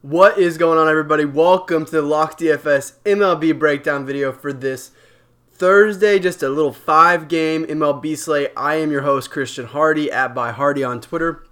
What is going on, everybody? Welcome to the Locks DFS MLB breakdown video for this Thursday. Just a little 5-game MLB slate. I am your host, Christian Hardy, at @byhardy on Twitter,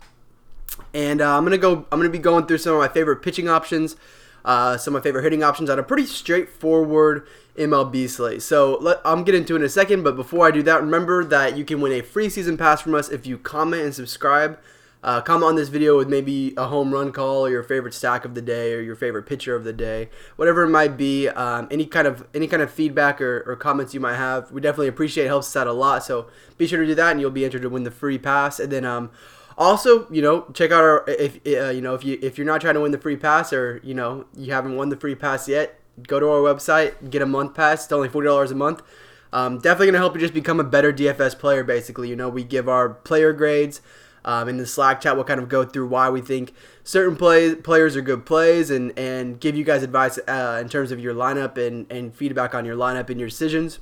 and I'm gonna be going through some of my favorite pitching options, some of my favorite hitting options on a pretty straightforward MLB slate. So I'm getting into it in a second, but before I do that, remember that you can win a free season pass from us if you comment and subscribe. Comment on this video with maybe a home run call or your favorite stack of the day or your favorite pitcher of the day, whatever it might be. Any kind of feedback or comments you might have, we definitely appreciate. It helps us out a lot. So be sure to do that, and you'll be entered to win the free pass. And then also, check out our if you're not trying to win the free pass, or you haven't won the free pass yet, go to our website, get a month pass. It's only $40 a month. Definitely gonna help you just become a better DFS player. Basically, we give our player grades. In the Slack chat, we'll kind of go through why we think certain players are good plays and give you guys advice in terms of your lineup and feedback on your lineup and your decisions.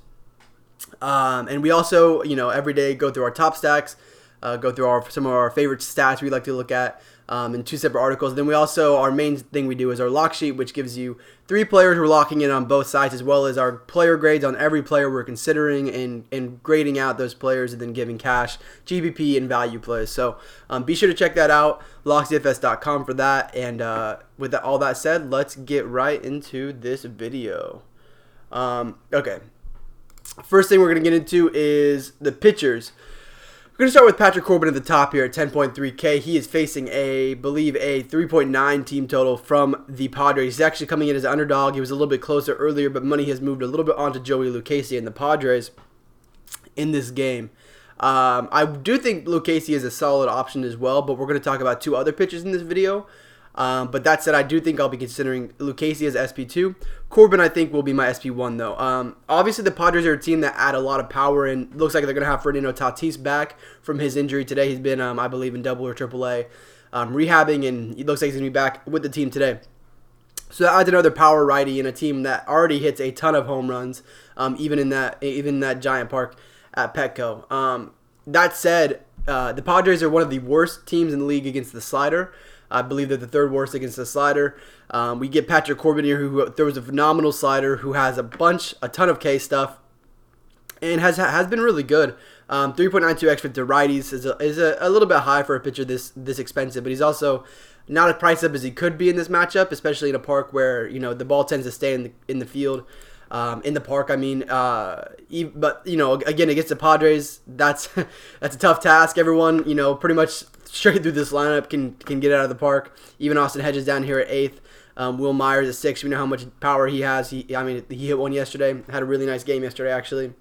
And we also, every day go through our top stacks, go through some of our favorite stats we like to look at in 2 separate articles. Then we also, our main thing we do is our lock sheet, which gives you 3 players we're locking in on both sides, as well as our player grades on every player we're considering and grading out those players and then giving cash, GPP, and value plays. So be sure to check that out, locksdfs.com for that. And with all that said, let's get right into this video. Okay. First thing we're going to get into is the pitchers. We're going to start with Patrick Corbin at the top here at 10.3K. He is facing I believe a 3.9 team total from the Padres. He's actually coming in as an underdog. He was a little bit closer earlier, but money has moved a little bit onto Joey Lucchesi and the Padres in this game. I do think Lucchesi is a solid option as well, but we're going to talk about 2 other pitchers in this video. But that said, I do think I'll be considering Lucchesi as SP2. Corbin, I think, will be my SP1, though. Obviously, the Padres are a team that add a lot of power, and looks like they're going to have Fernando Tatis back from his injury today. He's been, I believe, in Double or Triple A rehabbing, and he looks like he's going to be back with the team today. So that adds another power righty in a team that already hits a ton of home runs, even in that giant park at Petco. That said, the Padres are one of the worst teams in the league against the slider. I believe they're the 3rd worst against the slider. We get Patrick Corbin here, who throws a phenomenal slider, who has a ton of K stuff, and has been really good. 3.92 xFIP to righties is a little bit high for a pitcher this expensive, but he's also not as priced up as he could be in this matchup, especially in a park where the ball tends to stay in the field. In the park, I mean, but again, against the Padres, that's a tough task. Everyone, pretty much straight through this lineup can get out of the park. Even Austin Hedges down here at 8th. Will Myers at 6th. We know how much power he has. He hit one yesterday. Had a really nice game yesterday, actually.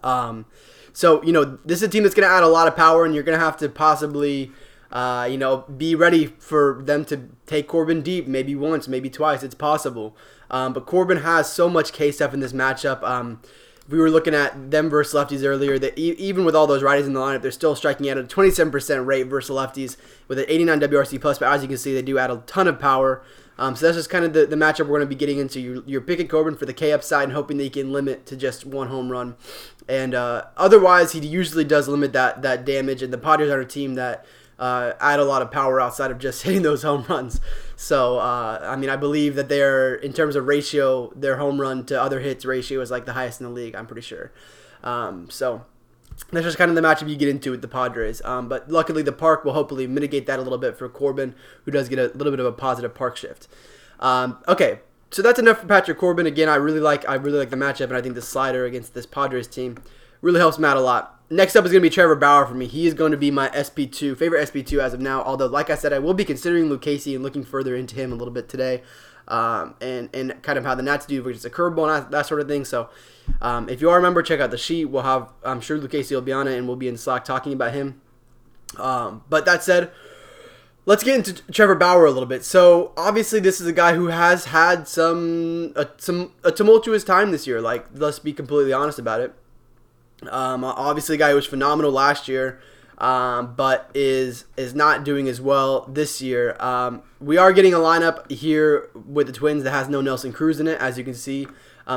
So this is a team that's going to add a lot of power, and you're going to have to possibly be ready for them to take Corbin deep, maybe once, maybe twice. It's possible. But Corbin has so much K stuff in this matchup. We were looking at them versus lefties earlier, that even with all those righties in the lineup, they're still striking out at a 27% rate versus lefties with an 89 WRC+, but as you can see, they do add a ton of power. So that's just kind of the matchup we're going to be getting into. You're picking Corbin for the K upside and hoping that he can limit to just 1 home run. And otherwise, he usually does limit that damage, and the Padres are a team that add a lot of power outside of just hitting those home runs. So, I believe that they're, in terms of ratio, their home run to other hits ratio is like the highest in the league, I'm pretty sure. So that's just kind of the matchup you get into with the Padres. But luckily, the park will hopefully mitigate that a little bit for Corbin, who does get a little bit of a positive park shift. Okay, so that's enough for Patrick Corbin. Again, I really like the matchup, and I think the slider against this Padres team really helps him out a lot. Next up is going to be Trevor Bauer for me. He is going to be my SP2, favorite SP2 as of now. Although, like I said, I will be considering Lucchesi and looking further into him a little bit today, and kind of how the Nats do, which is a curveball and that sort of thing. So, if you all remember, check out the sheet. We'll have, I'm sure Lucchesi will be on it, and we'll be in Slack talking about him. But that said, let's get into Trevor Bauer a little bit. So, obviously, this is a guy who has had a tumultuous time this year. Like, let's be completely honest about it. Obviously, a guy who was phenomenal last year. but is not doing as well this year. We are getting a lineup here with the Twins that has no Nelson Cruz in it, as you can see.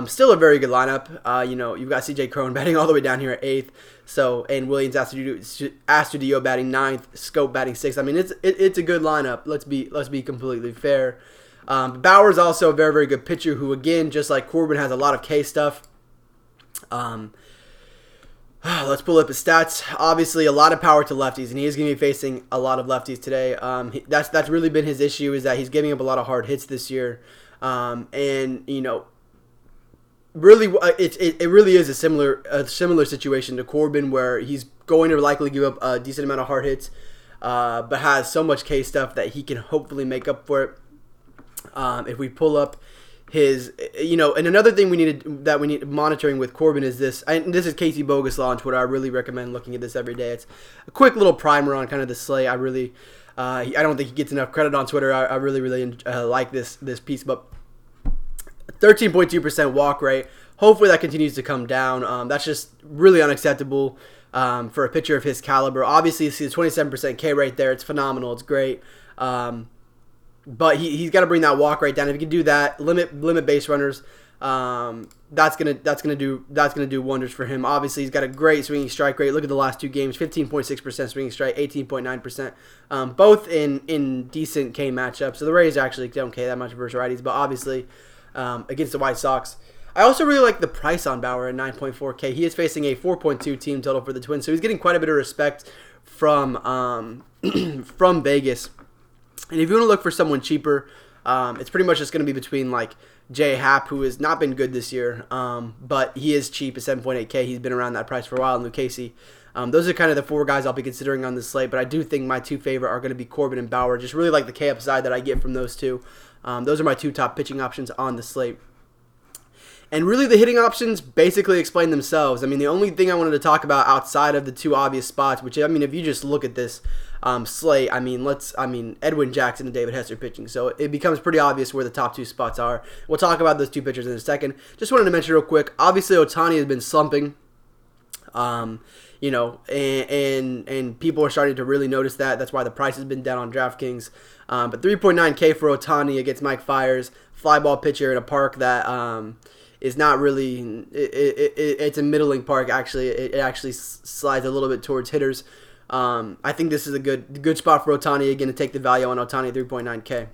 Still a very good lineup. You've got CJ Cron batting all the way down here at 8th. So, and Williams Astudillo batting 9th, Scope batting 6th. I mean, it's a good lineup. Let's be completely fair. Bauer's also a very, very good pitcher who, again, just like Corbin, has a lot of K stuff. Let's pull up his stats. Obviously, a lot of power to lefties, and he is going to be facing a lot of lefties today. That's really been his issue, is that he's giving up a lot of hard hits this year. Really, it really is a similar situation to Corbin, where he's going to likely give up a decent amount of hard hits, but has so much K stuff that he can hopefully make up for it. If we pull up his, and another thing we need monitoring with Corbin is this. And this is Casey Bogus Law on Twitter. I really recommend looking at this every day. It's a quick little primer on kind of the slate. I don't think he gets enough credit on Twitter. I really like this piece, but 13.2% walk rate. Hopefully that continues to come down. That's just really unacceptable for a pitcher of his caliber. Obviously, you see the 27% K rate there. It's phenomenal. It's great. But he's got to bring that walk rate down. If he can do that, limit base runners, that's gonna do wonders for him. Obviously, he's got a great swinging strike rate. Look at the last 2 games: 15.6% swinging strike, 18.9%, both in decent K matchups. So the Rays actually don't K that much versus righties, but obviously against the White Sox. I also really like the price on Bauer at 9.4K. He is facing a 4.2 team total for the Twins, so he's getting quite a bit of respect from Vegas. And if you want to look for someone cheaper, it's pretty much just going to be between like Jay Happ, who has not been good this year, but he is cheap at 7.8K. He's been around that price for a while, and Luke Casey. Those are kind of the 4 guys I'll be considering on this slate, but I do think my 2 favorite are going to be Corbin and Bauer. Just really like the K upside that I get from those 2. Those are my 2 top pitching options on the slate. And really, the hitting options basically explain themselves. I mean, the only thing I wanted to talk about outside of the 2 obvious spots, which, I mean, if you just look at this slate, Edwin Jackson and David Hester pitching. So it becomes pretty obvious where the top 2 spots are. We'll talk about those 2 pitchers in a second. Just wanted to mention real quick, obviously Ohtani has been slumping. And people are starting to really notice that. That's why the price has been down on DraftKings. But 3.9K for Ohtani against Mike Fiers, fly ball pitcher in a park that is not really. It's a middling park. Actually, it actually slides a little bit towards hitters. I think this is a good spot for Ohtani again to take the value on Ohtani at 3.9K.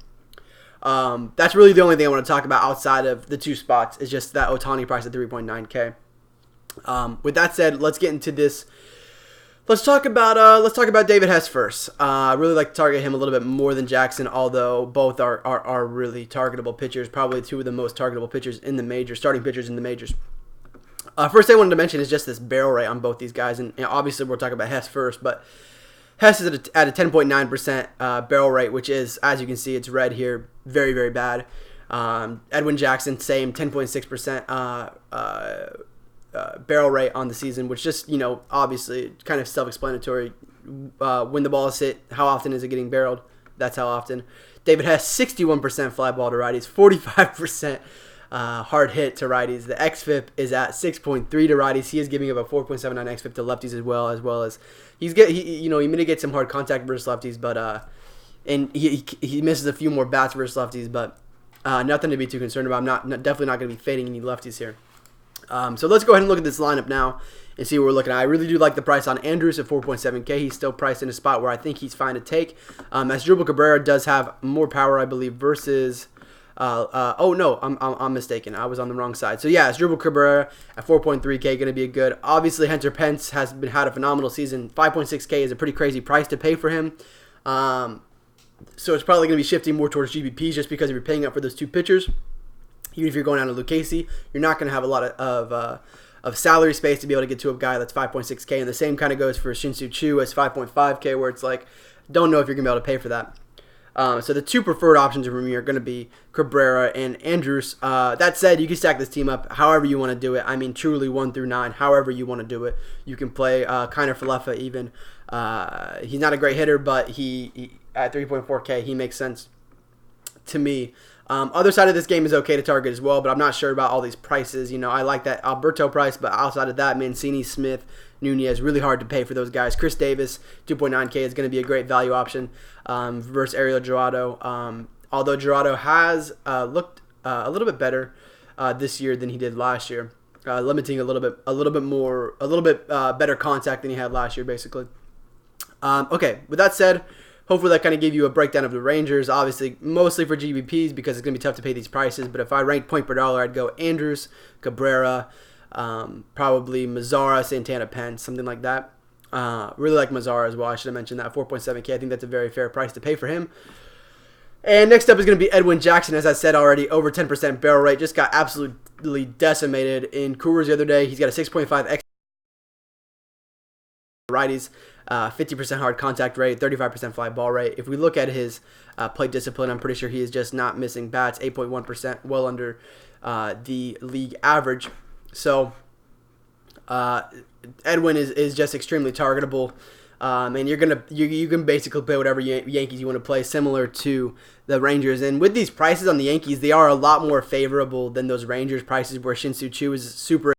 That's really the only thing I want to talk about outside of the 2 spots. Is just that Ohtani price at 3.9K. With that said, let's get into this. Let's talk about David Hess first. I really like to target him a little bit more than Jackson, although both are really targetable pitchers. Probably 2 of the most targetable pitchers in the majors, starting pitchers in the majors. First thing I wanted to mention is just this barrel rate on both these guys, and obviously we'll talk about Hess first, but Hess is at a 10.9% barrel rate, which is, as you can see, it's red here, very, very bad. Edwin Jackson, same, 10.6%. Barrel rate on the season, which just, obviously kind of self-explanatory. When the ball is hit, how often is it getting barreled? That's how often. David Hess, 61% fly ball to righties, 45% hard hit to righties. The xFIP is at 6.3 to righties. He is giving up a 4.79 xFIP to lefties as well as he mitigates some hard contact versus lefties, but and he misses a few more bats versus lefties, but nothing to be too concerned about. I'm definitely not going to be fading any lefties here. So let's go ahead and look at this lineup now and see what we're looking at. I really do like the price on Andrus at 4.7K. He's still priced in a spot where I think he's fine to take. Asdrubal Cabrera does have more power, I believe, versus... I'm mistaken. I was on the wrong side. So yeah, Asdrubal Cabrera at 4.3K going to be a good. Obviously, Hunter Pence had a phenomenal season. 5.6K is a pretty crazy price to pay for him. So it's probably going to be shifting more towards GBPs just because if you're paying up for those 2 pitchers. Even if you're going down to Luke Casey, you're not going to have a lot of salary space to be able to get to a guy that's 5.6K. And the same kind of goes for Shin-Soo Choo as 5.5K, where it's like, don't know if you're going to be able to pay for that. So the 2 preferred options for me are going to be Cabrera and Andrus. That said, you can stack this team up however you want to do it. I mean, truly 1 through 9, however you want to do it. You can play Kiner Falefa even. He's not a great hitter, but he at 3.4K, he makes sense to me. Other side of this game is okay to target as well, but I'm not sure about all these prices. I like that Alberto price, but outside of that, Mancini, Smith, Nunez. Really hard to pay for those guys. Chris Davis, 2.9K is going to be a great value option versus Ariel Jurado. Although Jurado has looked a little bit better this year than he did last year, limiting a little bit better contact than he had last year, basically. Okay, with that said, hopefully that kind of gave you a breakdown of the Rangers. Obviously, mostly for GBPs because it's going to be tough to pay these prices. But if I ranked point per dollar, I'd go Andrews, Cabrera, probably Mazzara, Santana, Pence, something like that. Really like Mazzara as well. I should have mentioned that. 4.7K. I think that's a very fair price to pay for him. And next up is going to be Edwin Jackson. As I said already, over 10% barrel rate. Just got absolutely decimated in Coors the other day. He's got a 6.5 X righties, 50% hard contact rate, 35% fly ball rate. If we look at his plate discipline, I'm pretty sure he is just not missing bats, 8.1%, well under the league average. So Edwin is just extremely targetable. And you can basically play whatever Yankees you want to play, similar to the Rangers. And with these prices on the Yankees, they are a lot more favorable than those Rangers prices where Shin-Soo Choo is super